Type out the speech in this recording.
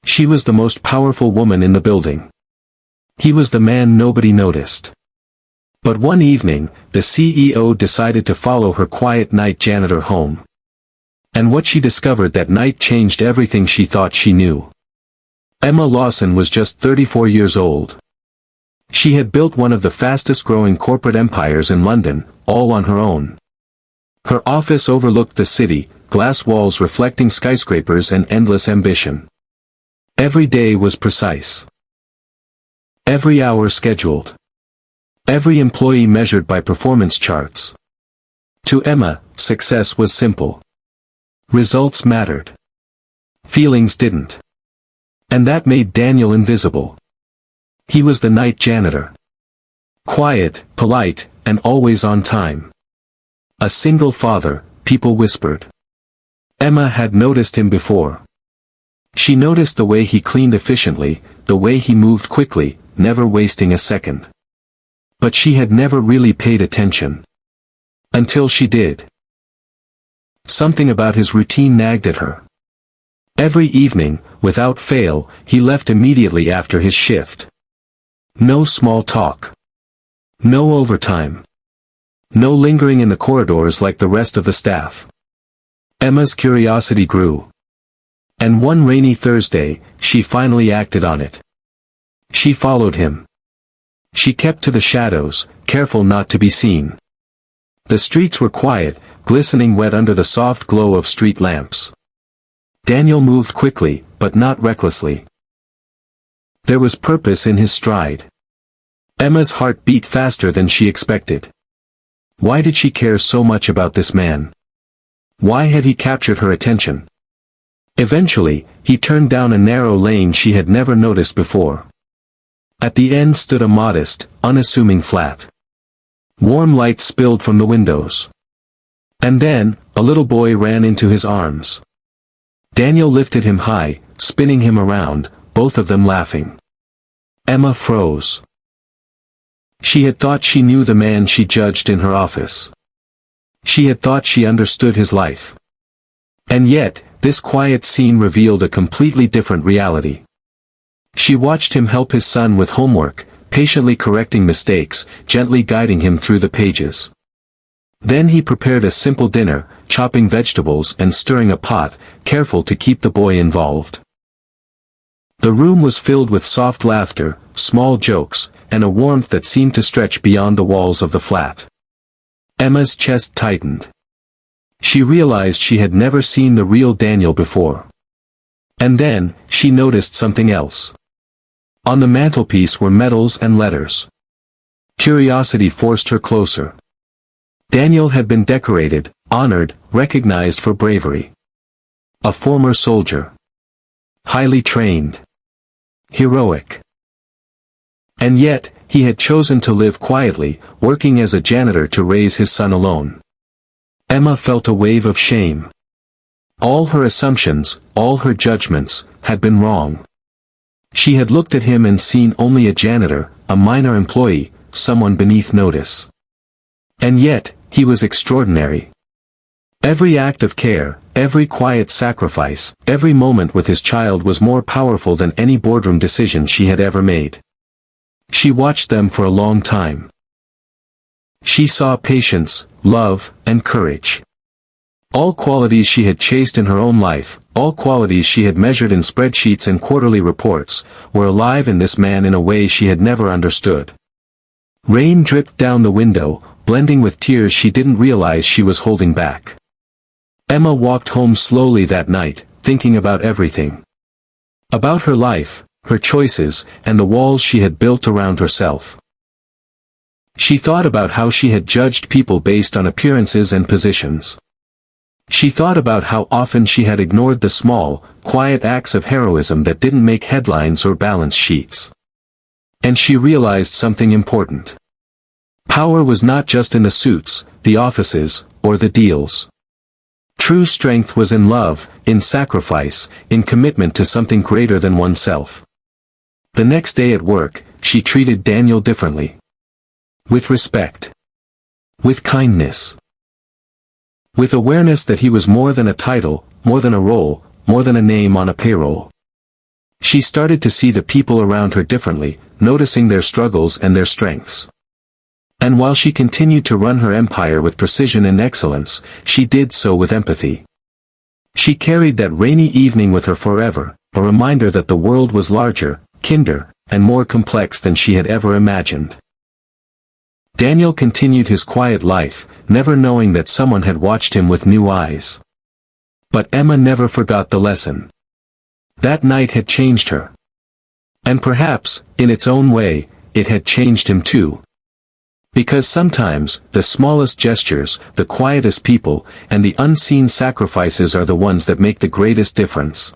She was the most powerful woman in the building. He was the man nobody noticed. But one evening, the CEO decided to follow her quiet night janitor home. And what she discovered that night changed everything she thought she knew. Emma Lawson was just 34 years old. She had built one of the fastest-growing corporate empires in London, all on her own. Her office overlooked the city, glass walls reflecting skyscrapers and endless ambition. Every day was precise. Every hour scheduled. Every employee measured by performance charts. To Emma, success was simple. Results mattered. Feelings didn't. And that made Daniel invisible. He was the night janitor. Quiet, polite, and always on time. A single father, people whispered. Emma had noticed him before. She noticed the way he cleaned efficiently, the way he moved quickly, never wasting a second. But she had never really paid attention. Until she did. Something about his routine nagged at her. Every evening, without fail, he left immediately after his shift. No small talk. No overtime. No lingering in the corridors like the rest of the staff. Emma's curiosity grew. And one rainy Thursday, she finally acted on it. She followed him. She kept to the shadows, careful not to be seen. The streets were quiet, glistening wet under the soft glow of street lamps. Daniel moved quickly, but not recklessly. There was purpose in his stride. Emma's heart beat faster than she expected. Why did she care so much about this man? Why had he captured her attention? Eventually, he turned down a narrow lane she had never noticed before. At the end stood a modest, unassuming flat. Warm light spilled from the windows. And then, a little boy ran into his arms. Daniel lifted him high, spinning him around, both of them laughing. Emma froze. She had thought she knew the man she judged in her office. She had thought she understood his life. And yet, this quiet scene revealed a completely different reality. She watched him help his son with homework, patiently correcting mistakes, gently guiding him through the pages. Then he prepared a simple dinner, chopping vegetables and stirring a pot, careful to keep the boy involved. The room was filled with soft laughter, small jokes, and a warmth that seemed to stretch beyond the walls of the flat. Emma's chest tightened. She realized she had never seen the real Daniel before. And then, she noticed something else. On the mantelpiece were medals and letters. Curiosity forced her closer. Daniel had been decorated, honored, recognized for bravery. A former soldier. Highly trained. Heroic. And yet, he had chosen to live quietly, working as a janitor to raise his son alone. Emma felt a wave of shame. All her assumptions, all her judgments, had been wrong. She had looked at him and seen only a janitor, a minor employee, someone beneath notice. And yet, he was extraordinary. Every act of care, every quiet sacrifice, every moment with his child was more powerful than any boardroom decision she had ever made. She watched them for a long time. She saw patience, love, and courage. All qualities she had chased in her own life, all qualities she had measured in spreadsheets and quarterly reports, were alive in this man in a way she had never understood. Rain dripped down the window, blending with tears she didn't realize she was holding back. Emma walked home slowly that night, thinking about everything. About her life, her choices, and the walls she had built around herself. She thought about how she had judged people based on appearances and positions. She thought about how often she had ignored the small, quiet acts of heroism that didn't make headlines or balance sheets. And she realized something important. Power was not just in the suits, the offices, or the deals. True strength was in love, in sacrifice, in commitment to something greater than oneself. The next day at work, she treated Daniel differently. With respect. With kindness. With awareness that he was more than a title, more than a role, more than a name on a payroll. She started to see the people around her differently, noticing their struggles and their strengths. And while she continued to run her empire with precision and excellence, she did so with empathy. She carried that rainy evening with her forever, a reminder that the world was larger, kinder, and more complex than she had ever imagined. Daniel continued his quiet life, never knowing that someone had watched him with new eyes. But Emma never forgot the lesson. That night had changed her. And perhaps, in its own way, it had changed him too. Because sometimes, the smallest gestures, the quietest people, and the unseen sacrifices are the ones that make the greatest difference.